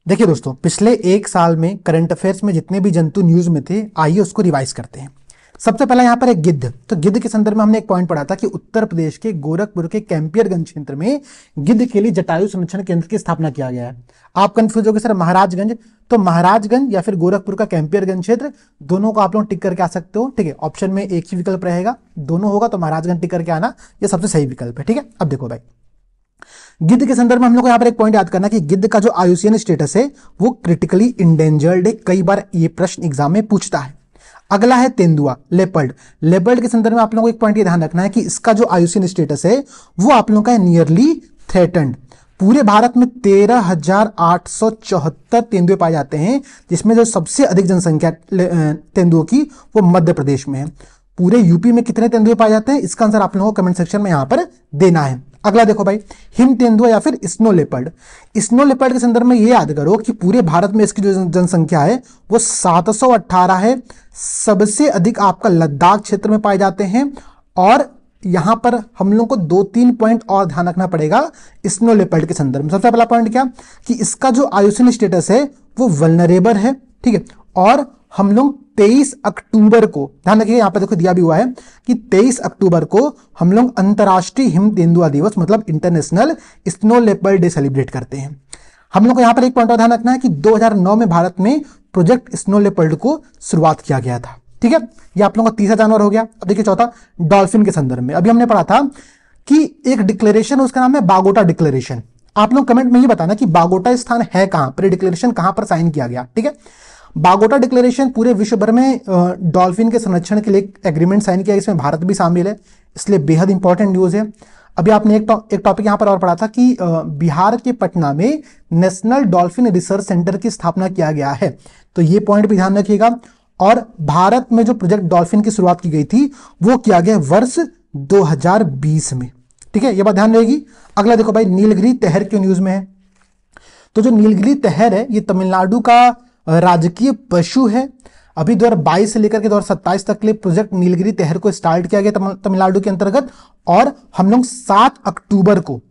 देखिए दोस्तों, पिछले एक साल में करंट अफेयर्स में जितने भी जंतु न्यूज में थे, आइए उसको रिवाइज करते हैं। सबसे पहला यहाँ पर एक गिद्ध। तो गिद्ध के संदर्भ में हमने एक पॉइंट पढ़ा था कि उत्तर प्रदेश के गोरखपुर के कैंपियरगंज क्षेत्र में गिद्ध के लिए जटायु संरक्षण केंद्र की स्थापना किया गया है। आप कंफ्यूज हो गए सर महाराजगंज, तो महाराजगंज या फिर गोरखपुर का कैंपियरगंज क्षेत्र, दोनों को आप लोग टिक करके आ सकते हो। ठीक है, ऑप्शन में एक ही विकल्प रहेगा, दोनों होगा तो महाराजगंज टिक करके आना, ये सबसे सही विकल्प है। ठीक है, अब देखो भाई, गिद्ध के संदर्भ में हम लोग को यहाँ पर एक पॉइंट याद करना कि गिद्ध का जो आयुसीएन स्टेटस है वो क्रिटिकली इंडेंजर्ड है। कई बार ये प्रश्न एग्जाम में पूछता है। अगला है तेंदुआ, लेपर्ड। लेपर्ड के संदर्भ में आप लोगों को एक पॉइंट ये ध्यान रखना है कि इसका जो आयुसीएन स्टेटस है वो आप लोगों का है नियरली थ्रेटन्ड। पूरे भारत में 13,874 तेंदुए पाए जाते हैं, जिसमें जो सबसे अधिक जनसंख्या तेंदुओं की वो मध्य प्रदेश में है। पूरे यूपी में कितने तेंदुए पाए जाते हैं, इसका आंसर आप लोगों को कमेंट सेक्शन में यहां पर देना है। अगला देखो भाई, हिम तेंदुआ या फिर स्नो लेपर्ड। स्नो लेपर्ड के संदर्भ में ये याद करो कि पूरे भारत में इसकी जो जनसंख्या है वो 718 है। सबसे अधिक आपका लद्दाख क्षेत्र में पाए जाते हैं। और यहां पर हम लोग को 2-3 पॉइंट और ध्यान रखना पड़ेगा स्नो लेपर्ड के संदर्भ में। सबसे पहला पॉइंट क्या कि इसका जो आयुसीएन स्टेटस है वो वल्नरेबल है। ठीक है, और हम लोग 23 अक्टूबर को, ध्यान रखिए यहां पर देखो दिया भी हुआ है कि 23 अक्टूबर को हम लोग अंतर्राष्ट्रीय हिम तेंदुआ दिवस मतलब international snow leopard day celebrate करते हैं। हम लोग को यहां पर एक पॉइंट और ध्यान रखना है कि 2009 में भारत में प्रोजेक्ट स्नो लेपर्ड को शुरुआत किया गया था। ठीक है, ये आप लोगों का तीसरा जानवर हो गया। अब देखिए चौथा, डॉल्फिन के संदर्भ में अभी हमने पढ़ा था कि एक डिक्लेरेशन, उसका नाम है बागोटा डिक्लेरेशन। आप लोग कमेंट में ये बताना कि बागोटा स्थान है कहां पर, डिक्लेरेशन कहां पर साइन किया गया। ठीक है, बागोटा डिक्लेरेशन पूरे विश्व भर में डॉल्फिन के संरक्षण के लिए एग्रीमेंट साइन किया, इसमें भारत भी शामिल है, इसलिए बेहद इंपॉर्टेंट न्यूज है। अभी आपने एक टॉपिक यहां पर और पढ़ा था कि बिहार के पटना में नेशनल डॉल्फिन रिसर्च सेंटर की स्थापना किया गया है, तो ये पॉइंट भी ध्यान रखिएगा। और भारत में जो प्रोजेक्ट डॉल्फिन की शुरुआत की गई थी वो किया गया वर्ष 2020 में। ठीक है, ये बात ध्यान रहेगी। अगला देखो भाई, नीलगिरी तहर क्यों न्यूज में है। तो जो नीलगिरी तहर है ये तमिलनाडु का राजकीय पशु है। अभी 2022 से लेकर के 2027 तक के लिए प्रोजेक्ट नीलगिरी तहर को स्टार्ट किया गया तमिलनाडु के अंतर्गत। और हम लोग 7 अक्टूबर को,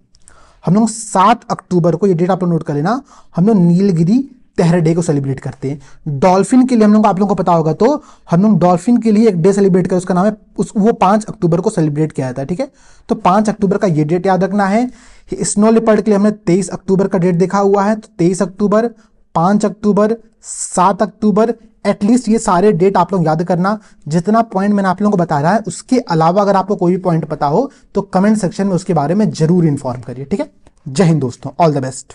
ये डेट आप लोग नोट कर लेना, हम लोग नीलगिरी तहर डे को सेलिब्रेट करते हैं। डॉल्फिन के लिए हम लोग, आप लोगों को पता होगा, तो हम लोग डॉल्फिन के लिए एक डे सेलिब्रेट करें, उसका नाम है वो 5 अक्टूबर को सेलिब्रेट किया जाता है। ठीक है, तो 5 अक्टूबर का ये डेट याद रखना है। स्नो लेपर्ड के लिए हमने 23 अक्टूबर का डेट देखा हुआ है, तो 23 अक्टूबर, 5 अक्टूबर, 7 अक्टूबर, एटलीस्ट ये सारे डेट आप लोग याद करना। जितना पॉइंट मैंने आप लोगों को बता रहा है उसके अलावा अगर आपको कोई भी पॉइंट पता हो तो कमेंट सेक्शन में उसके बारे में जरूर इन्फॉर्म करिए। ठीक है, जय हिंद दोस्तों, ऑल द बेस्ट।